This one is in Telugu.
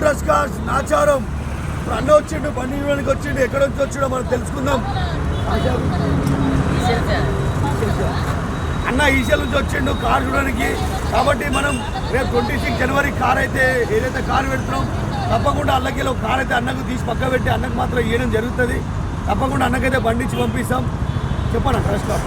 Dress cars Nacharam. ఇప్పుడు అన్న వచ్చిండు, బండి ఇవ్వడానికి వచ్చిండు, ఎక్కడ నుంచి వచ్చిండో మనం తెలుసుకుందాం. అన్న ఈసెల్ నుంచి వచ్చిండు కార్ చూడడానికి. కాబట్టి మనం రేపు 26 జనవరి కార్ అయితే ఏదైతే కార్ పెడుతున్నాం తప్పకుండా అన్నకి ఒక కార్ అయితే అన్నకు తీసి పక్క పెట్టి అన్నకు మాత్రం ఇవ్వడం జరుగుతుంది. తప్పకుండా అన్నకైతే బండి ఇచ్చి పంపిస్తాం. చెప్పనా డ్రెస్ కార్